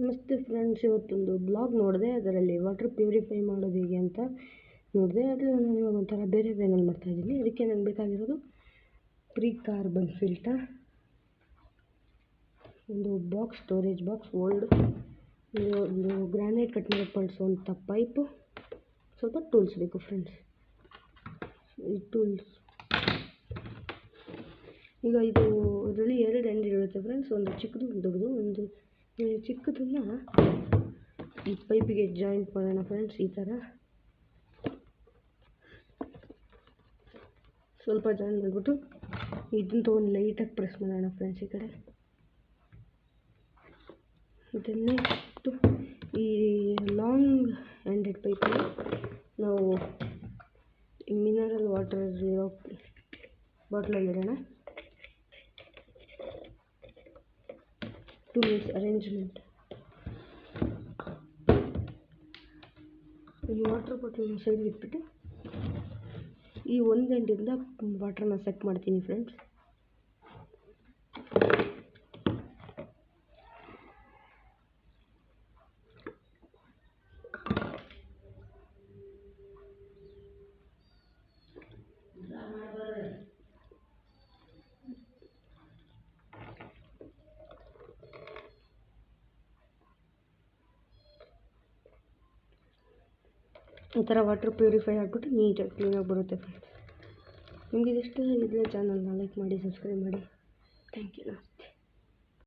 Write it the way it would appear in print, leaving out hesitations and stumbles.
ನಮಸ್ತೆ ಫ್ರೆಂಡ್ಸ್, ಇವತ್ತೊಂದು ಬ್ಲಾಗ್ ನೋಡಿದೆ. ಅದರಲ್ಲಿ ವಾಟರ್ ಪ್ಯೂರಿಫೈ ಮಾಡೋದು ಹೇಗೆ ಅಂತ ನೋಡಿದೆ. ಅದು ನಾನು ಇವಾಗ ಒಂಥರ ಬೇರೆ ವೇನಲ್ಲಿ ಮಾಡ್ತಾಯಿದ್ದೀನಿ. ಅದಕ್ಕೆ ನನಗೆ ಬೇಕಾಗಿರೋದು ಪ್ರೀ ಕಾರ್ಬನ್ ಫಿಲ್ಟರ್, ಒಂದು ಬಾಕ್ಸ್, ಸ್ಟೋರೇಜ್ ಬಾಕ್ಸ್, ಓಲ್ಡ್ ಒಂದು ಗ್ರಾನೈಟ್ ಕಟ್ ಮಾಡಿ ಬಳಸುವಂಥ ಪೈಪು, ಸ್ವಲ್ಪ ಟೂಲ್ಸ್ ಬೇಕು ಫ್ರೆಂಡ್ಸ್. ಈ ಟೂಲ್ಸ್ ಈಗ ಇದರಲ್ಲಿ 2 ಎಂಡ್ ಇರುತ್ತೆ ಫ್ರೆಂಡ್ಸ್, ಒಂದು ಚಿಕ್ಕದು ಒಂದು ದೊಡ್ಡದು. ಒಂದು ಚಿಕ್ಕದನ್ನು ಈ ಪೈಪಿಗೆ ಜಾಯಿಂಟ್ ಮಾಡೋಣ ಫ್ರೆಂಡ್ಸ್. ಈ ಥರ ಸ್ವಲ್ಪ ಜಾಯಿಂಟ್ ಮಾಡಿಬಿಟ್ಟು ಇದನ್ನು ತೊಗೊಂಡು ಲೈಟಾಗಿ ಪ್ರೆಸ್ ಮಾಡೋಣ ಫ್ರೆಂಡ್ಸ್. ಈ ಕಡೆ ಇದನ್ನೇ ಈ ಲಾಂಗ್ ಹ್ಯಾಂಡೆಡ್ ಪೈಪಲ್ಲಿ ನಾವು ಮಿನರಲ್ ವಾಟರ್ ಇರೋ ಬಾಟ್ಲಲ್ಲಿ ಇಡೋಣ. 2 minutes ಅರೇಂಜ್ಮೆಂಟ್. ಈ ವಾಟರ್ ಬಾಟಲ್ನ ಸೈಡ್ಗೆ ಇಟ್ಬಿಟ್ಟು ಈ ಒಂದು ಎಂಡಿಂದ ವಾಟರ್ನ ಸೆಟ್ ಮಾಡ್ತೀನಿ ಫ್ರೆಂಡ್ಸ್. ಈ ಥರ ವಾಟರ್ ಪ್ಯೂರಿಫೈ ಆಗಿಬಿಟ್ಟು ನೀಟಾಗಿ ಕ್ಲೀನಾಗಿ ಬರುತ್ತೆ ಫ್ರೆಂಡ್ಸ್. ನಿಮಗೆ ಇಷ್ಟ ಆಗಿದ್ದರೆ ಚಾನಲ್ನ ಲೈಕ್ ಮಾಡಿ, ಸಬ್ಸ್ಕ್ರೈಬ್ ಮಾಡಿ. Thank you.